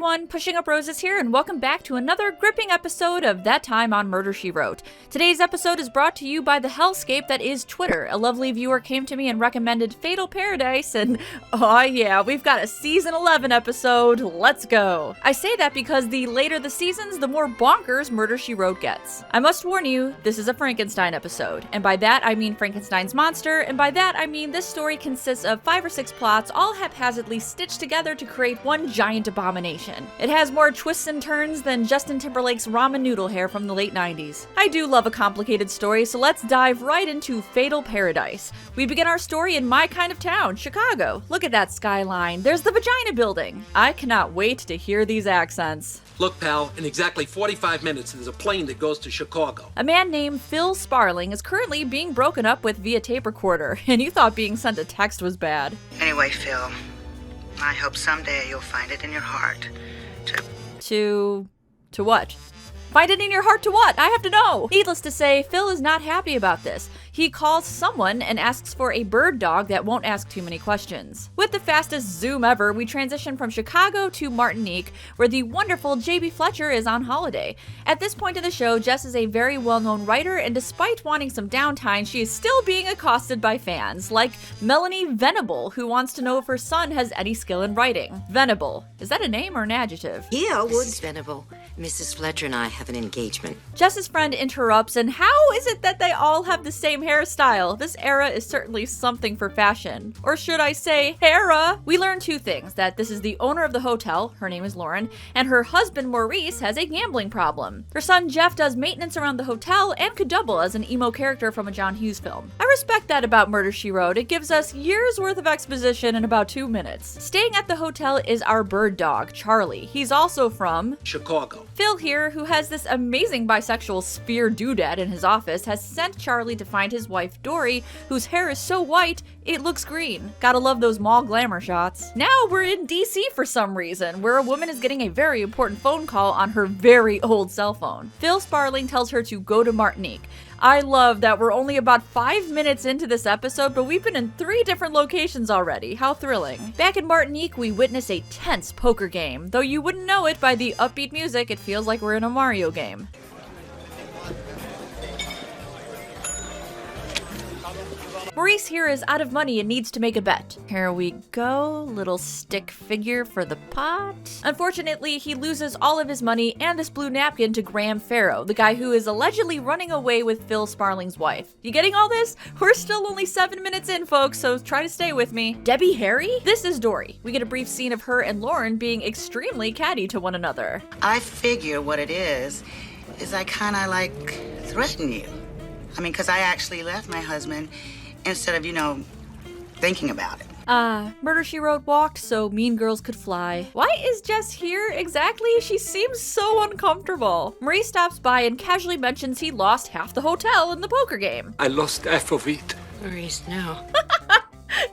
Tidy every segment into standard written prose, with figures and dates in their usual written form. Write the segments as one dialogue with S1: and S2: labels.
S1: everyone, Pushing Up Roses here, and welcome back to another gripping episode of That Time on Murder, She Wrote. Today's episode is brought to you by the hellscape that is Twitter. A lovely viewer came to me and recommended Fatal Paradise, and oh yeah, we've got a Season 11 episode, let's go. I say that because the later the seasons, the more bonkers Murder, She Wrote gets. I must warn you, this is a Frankenstein episode, and by that I mean Frankenstein's monster, and by that I mean this story consists of 5 or 6 plots all haphazardly stitched together to create one giant abomination. It has more twists and turns than Justin Timberlake's ramen noodle hair from the late 90s. I do love a complicated story, so let's dive right into Fatal Paradise. We begin our story in my kind of town, Chicago. Look at that skyline. There's the Vagina Building. I cannot wait to hear these accents.
S2: Look, pal, in exactly 45 minutes, there's a plane that goes to Chicago.
S1: A man named Phil Sparling is currently being broken up with via tape recorder, and you thought being sent a text was bad.
S3: Anyway, Phil, I hope someday you'll find it in your heart
S1: To what? Find it in your heart to what? I have to know! Needless to say, Phil is not happy about this. He calls someone and asks for a bird dog that won't ask too many questions. With the fastest zoom ever, we transition from Chicago to Martinique, where the wonderful J.B. Fletcher is on holiday. At this point in the show, Jess is a very well-known writer, and despite wanting some downtime, she is still being accosted by fans, like Melanie Venable, who wants to know if her son has any skill in writing. Venable. Is that a name or an adjective?
S4: Yeah, Mrs. Venable. Mrs. Fletcher and I have an engagement.
S1: Jess's friend interrupts, and how is it that they all have the same hairstyle? This era is certainly something for fashion. Or should I say, Hera? We learn 2 things, that this is the owner of the hotel, her name is Lauren, and her husband Maurice has a gambling problem. Her son Jeff does maintenance around the hotel and could double as an emo character from a John Hughes film. I respect that about Murder, She Wrote. It gives us years worth of exposition in about 2 minutes. Staying at the hotel is our bird dog, Charlie. He's also from
S2: Chicago.
S1: Phil here, who has this amazing bisexual sphere doodad in his office, has sent Charlie to find his wife Dory, whose hair is so white, it looks green. Gotta love those mall glamour shots. Now we're in DC for some reason, where a woman is getting a very important phone call on her very old cell phone. Phil Sparling tells her to go to Martinique. I love that we're only about 5 minutes into this episode, but we've been in 3 different locations already. How thrilling. Back in Martinique, we witness a tense poker game. Though you wouldn't know it by the upbeat music, it feels like we're in a Mario game. Maurice here is out of money and needs to make a bet. Here we go, little stick figure for the pot. Unfortunately, he loses all of his money and this blue napkin to Graham Farrow, the guy who is allegedly running away with Phil Sparling's wife. You getting all this? We're still only 7 minutes in, folks, so try to stay with me. Debbie Harry? This is Dory. We get a brief scene of her and Lauren being extremely catty to one another.
S3: I figure what it is I kind of like threaten you. I mean, because I actually left my husband instead of, thinking about it.
S1: Murder, She Wrote walked so mean girls could fly. Why is Jess here exactly? She seems so uncomfortable. Maurice stops by and casually mentions he lost half the hotel in the poker game.
S2: I lost half of it.
S4: Maurice, no.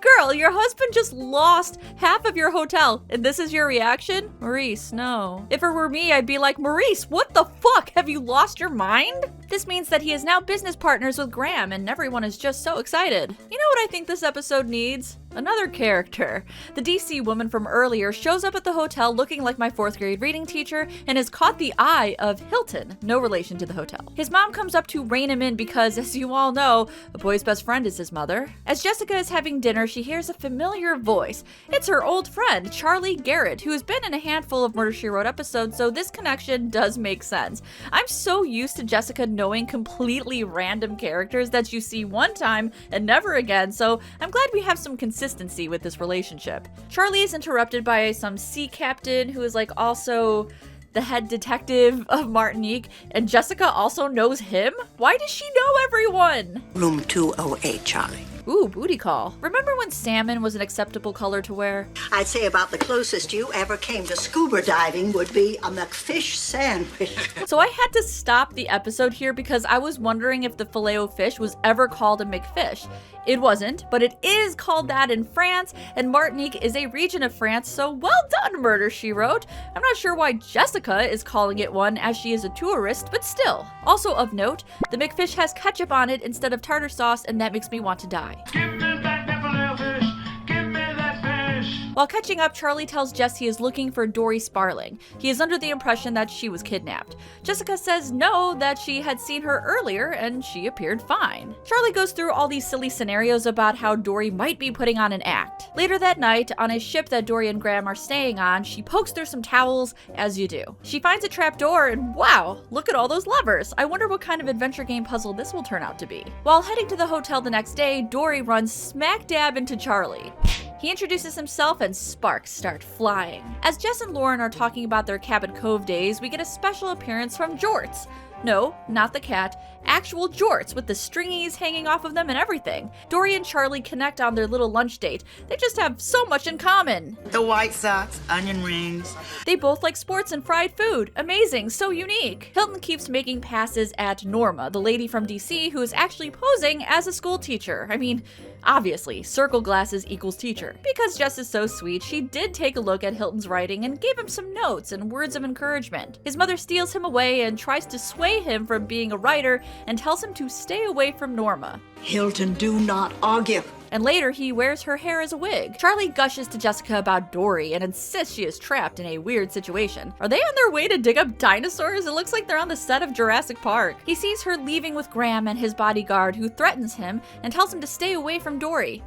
S1: Girl, your husband just lost half of your hotel, and this is your reaction? Maurice, no. If it were me, I'd be like, Maurice, what the fuck? Have you lost your mind? This means that he is now business partners with Graham, and everyone is just so excited. You know what I think this episode needs? Another character. The DC woman from earlier shows up at the hotel looking like my 4th grade reading teacher and has caught the eye of Hilton, no relation to the hotel. His mom comes up to rein him in because, as you all know, a boy's best friend is his mother. As Jessica is having dinner, she hears a familiar voice. It's her old friend, Charlie Garrett, who has been in a handful of Murder, She Wrote episodes, so this connection does make sense. I'm so used to Jessica knowing completely random characters that you see one time and never again, so I'm glad we have some consistency with this relationship. Charlie is interrupted by some sea captain who is also the head detective of Martinique, and Jessica also knows him? Why does she know everyone?
S4: Room 208, Charlie.
S1: Ooh, booty call. Remember when salmon was an acceptable color to wear?
S5: I'd say about the closest you ever came to scuba diving would be a McFish sandwich.
S1: So I had to stop the episode here because I was wondering if the filet-o-fish was ever called a McFish. It wasn't, but it is called that in France, and Martinique is a region of France, so well done, Murder, She Wrote. I'm not sure why Jessica is calling it one, as she is a tourist, but still. Also of note, the McFish has ketchup on it instead of tartar sauce, and that makes me want to die.
S6: Give me that filet-o-fish. Give me that fish.
S1: While catching up, Charlie tells Jess he is looking for Dory Sparling. He is under the impression that she was kidnapped. Jessica says no, that she had seen her earlier and she appeared fine. Charlie goes through all these silly scenarios about how Dory might be putting on an act. Later that night, on a ship that Dory and Graham are staying on, she pokes through some towels, as you do. She finds a trap door and wow, look at all those levers. I wonder what kind of adventure game puzzle this will turn out to be. While heading to the hotel the next day, Dory runs smack dab into Charlie. He introduces himself and sparks start flying. As Jess and Lauren are talking about their Cabot Cove days, we get a special appearance from Jorts. No, not the cat, actual jorts with the stringies hanging off of them and everything. Dory and Charlie connect on their little lunch date. They just have so much in common.
S3: The white socks, onion rings.
S1: They both like sports and fried food. Amazing, so unique. Hilton keeps making passes at Norma, the lady from DC who is actually posing as a school teacher. I mean, obviously, circle glasses equals teacher. Because Jess is so sweet, she did take a look at Hilton's writing and gave him some notes and words of encouragement. His mother steals him away and tries to sway him from being a writer and tells him to stay away from Norma.
S5: Hilton, do not argue.
S1: And later, he wears her hair as a wig. Charlie gushes to Jessica about Dory and insists she is trapped in a weird situation. Are they on their way to dig up dinosaurs? It looks like they're on the set of Jurassic Park. He sees her leaving with Graham and his bodyguard, who threatens him and tells him to stay away from Dory.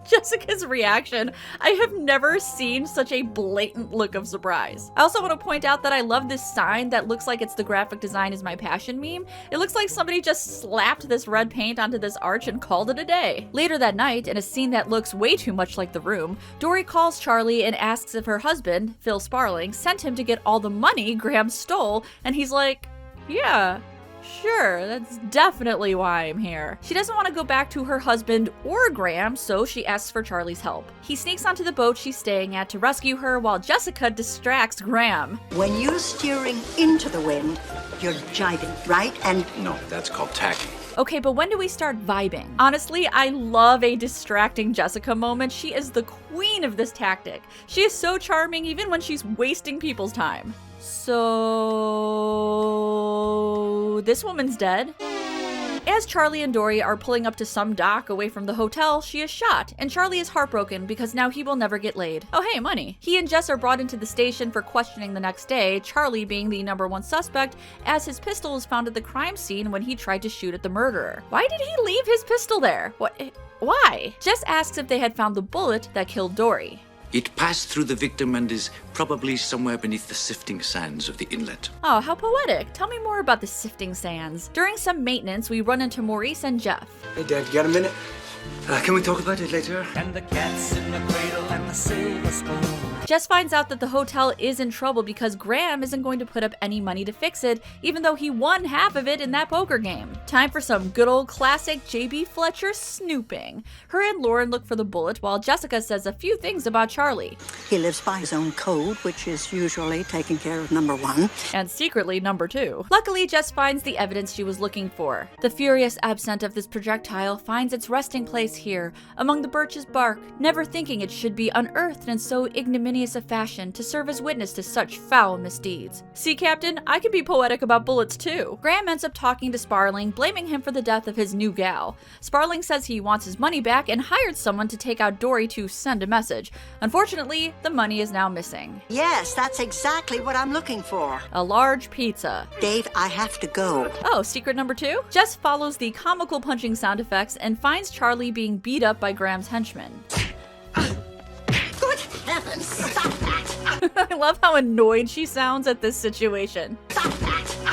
S1: Jessica's reaction. I have never seen such a blatant look of surprise. I also want to point out that I love this sign that looks like it's the graphic design is my passion meme. It looks like somebody just slapped this red paint onto this arch and called it a day. Later that night, in a scene that looks way too much like The Room, Dory calls Charlie and asks if her husband, Phil Sparling, sent him to get all the money Graham stole, and he's like, yeah. Sure, that's definitely why I'm here. She doesn't want to go back to her husband or Graham, so she asks for Charlie's help. He sneaks onto the boat she's staying at to rescue her while Jessica distracts Graham.
S5: When you're steering into the wind, you're jibing, right? And
S6: No, that's called tacking.
S1: Okay, but when do we start vibing? Honestly, I love a distracting Jessica moment. She is the queen of this tactic. She is so charming even when she's wasting people's time. So this woman's dead. As Charlie and Dory are pulling up to some dock away from the hotel, she is shot, and Charlie is heartbroken because now he will never get laid. Oh hey, money. He and Jess are brought into the station for questioning the next day, Charlie being the #1 suspect, as his pistol was found at the crime scene when he tried to shoot at the murderer. Why did he leave his pistol there? Why? Jess asks if they had found the bullet that killed Dory.
S6: It passed through the victim and is probably somewhere beneath the sifting sands of the inlet.
S1: Oh, how poetic. Tell me more about the sifting sands. During some maintenance, we run into Maurice and Jeff.
S7: Hey, Dad, you got a minute? Can we talk about it later?
S8: And the cat's in the cradle and the silver spoon.
S1: Jess finds out that the hotel is in trouble because Graham isn't going to put up any money to fix it, even though he won half of it in that poker game. Time for some good old classic J.B. Fletcher snooping. Her and Lauren look for the bullet while Jessica says a few things about Charlie.
S5: he lives by his own code, which is usually taking care of #1.
S1: And secretly #2. Luckily, Jess finds the evidence she was looking for. The furious absent of this projectile finds its resting place here, among the birch's bark, never thinking it should be unearthed in so ignominious a fashion to serve as witness to such foul misdeeds. See, Captain, I can be poetic about bullets too. Graham ends up talking to Sparling, blaming him for the death of his new gal. Sparling says he wants his money back and hired someone to take out Dory to send a message. Unfortunately, the money is now missing.
S5: Yes, that's exactly what I'm looking for.
S1: A large pizza.
S5: Dave, I have to go.
S1: Oh, secret #2? Jess follows the comical punching sound effects and finds Charlie being beat up by Graham's henchmen.
S5: Good heavens, stop that!
S1: I love how annoyed she sounds at this situation.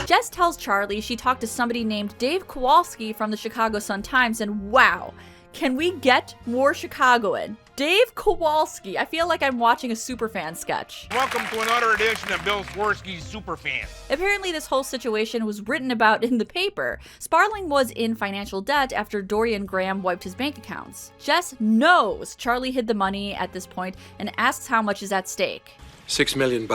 S1: Jess tells Charlie she talked to somebody named Dave Kowalski from the Chicago Sun-Times, and wow, can we get more Chicagoan? Dave Kowalski. I feel like I'm watching a Superfan sketch.
S9: Welcome to another edition of Bill Swirsky's Superfan.
S1: Apparently this whole situation was written about in the paper. Sparling was in financial debt after Dory and Graham wiped his bank accounts. Jess knows Charlie hid the money at this point and asks how much is at stake.
S2: $6 million.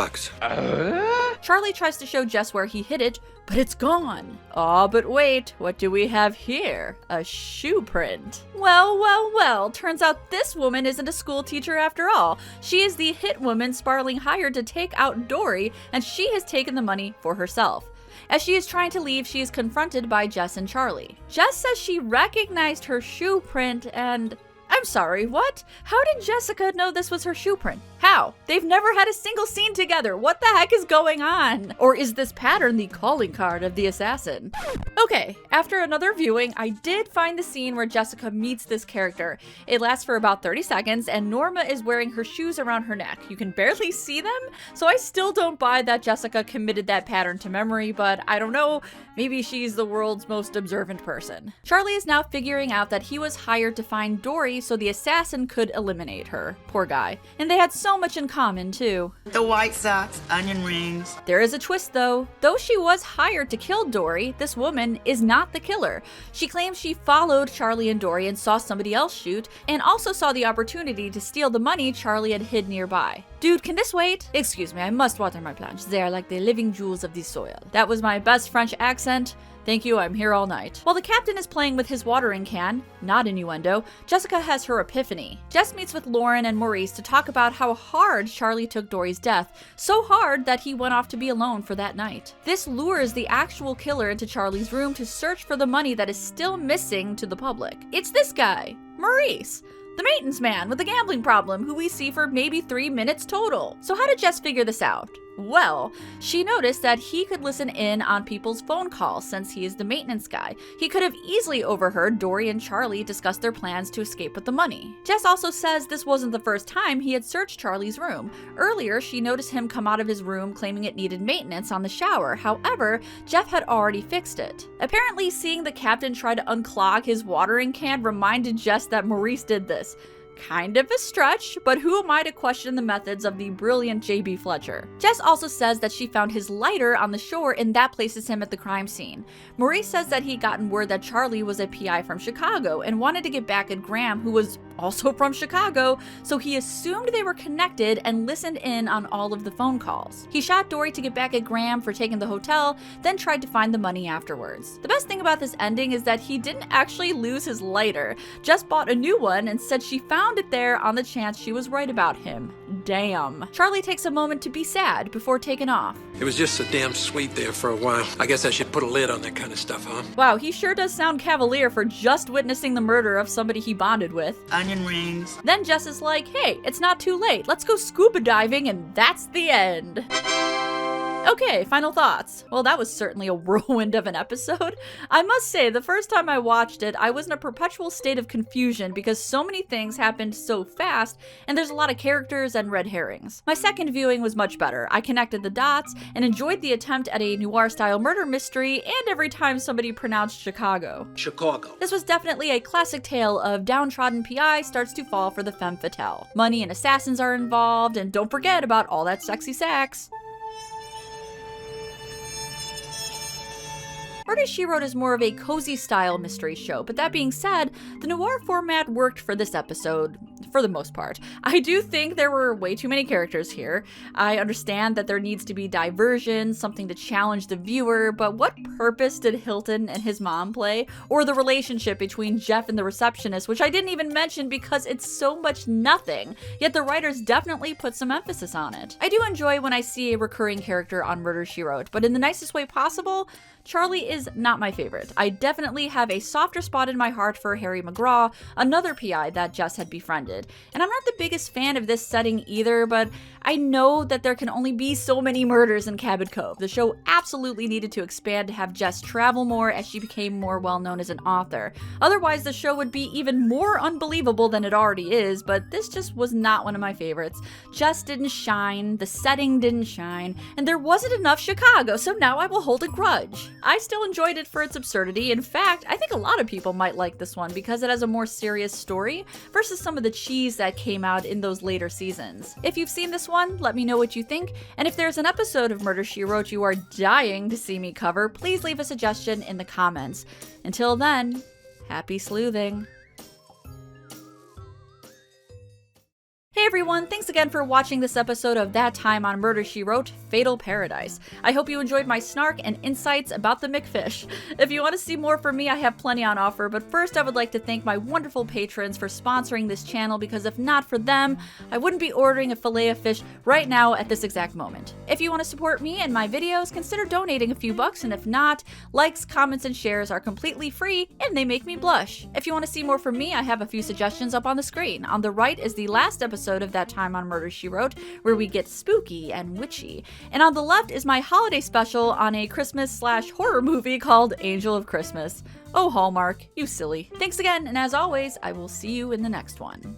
S1: Charlie tries to show Jess where he hid it, but it's gone. Aw, but wait, what do we have here? A shoe print. Well, well, well, turns out this woman isn't a school teacher after all. She is the hit woman Sparling hired to take out Dory, and she has taken the money for herself. As she is trying to leave, she is confronted by Jess and Charlie. Jess says she recognized her shoe print and... I'm I'm sorry, what? How did Jessica know this was her shoe print? How? They've never had a single scene together. What the heck is going on? Or is this pattern the calling card of the assassin? Okay, after another viewing, I did find the scene where Jessica meets this character. It lasts for about 30 seconds, and Norma is wearing her shoes around her neck. You can barely see them, so I still don't buy that Jessica committed that pattern to memory, but I don't know, maybe she's the world's most observant person. Charlie is now figuring out that he was hired to find Dory so the assassin could eliminate her. Poor guy. And they had so much in common, too.
S3: The white socks, onion rings.
S1: There is a twist, though. Though she was hired to kill Dory, this woman is not the killer. She claims she followed Charlie and Dory and saw somebody else shoot, and also saw the opportunity to steal the money Charlie had hid nearby. Dude, can this wait? Excuse me, I must water my plants. They are like the living jewels of the soil. That was my best French accent. Thank you, I'm here all night. While the captain is playing with his watering can, not innuendo, Jessica has her epiphany. Jess meets with Lauren and Maurice to talk about how hard Charlie took Dory's death, so hard that he went off to be alone for that night. This lures the actual killer into Charlie's room to search for the money that is still missing to the public. It's this guy, Maurice. The maintenance man with a gambling problem who we see for maybe 3 minutes total. So how did Jess figure this out? Well, she noticed that he could listen in on people's phone calls since he is the maintenance guy. He could have easily overheard Dory and Charlie discuss their plans to escape with the money. Jess also says this wasn't the first time he had searched Charlie's room. Earlier, she noticed him come out of his room claiming it needed maintenance on the shower. However, Jeff had already fixed it. Apparently, seeing the captain try to unclog his watering can reminded Jess that Maurice did this. Kind of a stretch, but who am I to question the methods of the brilliant J.B. Fletcher? Jess also says that she found his lighter on the shore and that places him at the crime scene. Maurice says that he'd gotten word that Charlie was a PI from Chicago and wanted to get back at Graham, who was also from Chicago, so he assumed they were connected and listened in on all of the phone calls. He shot Dory to get back at Graham for taking the hotel, then tried to find the money afterwards. The best thing about this ending is that he didn't actually lose his lighter, just bought a new one and said she found it there on the chance she was right about him. Damn. Charlie takes a moment to be sad before taking off.
S2: It was just so damn sweet there for a while. I guess I should put a lid on that kind of stuff, huh?
S1: Wow, he sure does sound cavalier for just witnessing the murder of somebody he bonded with.
S3: Onion rings.
S1: Then Jess is like, hey, it's not too late. Let's go scuba diving, and that's the end. Okay, final thoughts. Well, that was certainly a whirlwind of an episode. I must say, the first time I watched it, I was in a perpetual state of confusion because so many things happened so fast, and there's a lot of characters and red herrings. My second viewing was much better. I connected the dots and enjoyed the attempt at a noir-style murder mystery, and every time somebody pronounced Chicago.
S2: Chicago.
S1: This was definitely a classic tale of downtrodden PI starts to fall for the femme fatale. Money and assassins are involved, and don't forget about all that sexy sax. Murder, She Wrote is more of a cozy style mystery show, but that being said, the noir format worked for this episode, for the most part. I do think there were way too many characters here. I understand that there needs to be diversion, something to challenge the viewer, but what purpose did Hilton and his mom play? Or the relationship between Jeff and the receptionist, which I didn't even mention because it's so much nothing, yet the writers definitely put some emphasis on it. I do enjoy when I see a recurring character on Murder, She Wrote, but in the nicest way possible, Charlie is not my favorite. I definitely have a softer spot in my heart for Harry McGraw, another PI that Jess had befriended. And I'm not the biggest fan of this setting either, but I know that there can only be so many murders in Cabot Cove. The show absolutely needed to expand to have Jess travel more as she became more well-known as an author. Otherwise, the show would be even more unbelievable than it already is, but this just was not one of my favorites. Jess didn't shine, the setting didn't shine, and there wasn't enough Chicago, so now I will hold a grudge. I still enjoyed it for its absurdity. In fact, I think a lot of people might like this one because it has a more serious story versus some of the cheese that came out in those later seasons. If you've seen this one, let me know what you think, and if there's an episode of Murder, She Wrote you are dying to see me cover, please leave a suggestion in the comments. Until then, happy sleuthing. Hey Hey everyone, thanks again for watching this episode of That Time on Murder, She Wrote, Fatal Paradise. I hope you enjoyed my snark and insights about the McFish. If you want to see more from me, I have plenty on offer, but first I would like to thank my wonderful patrons for sponsoring this channel, because if not for them, I wouldn't be ordering a fillet of fish right now at this exact moment. If you want to support me and my videos, consider donating a few bucks, and if not, likes, comments, and shares are completely free and they make me blush. If you want to see more from me, I have a few suggestions up on the screen. On the right is the last episode of That Time on Murder, She Wrote, where we get spooky and witchy. And on the left is my holiday special on a Christmas/horror movie called Angel of Christmas. Oh, Hallmark, you silly. Thanks again, and as always, I will see you in the next one.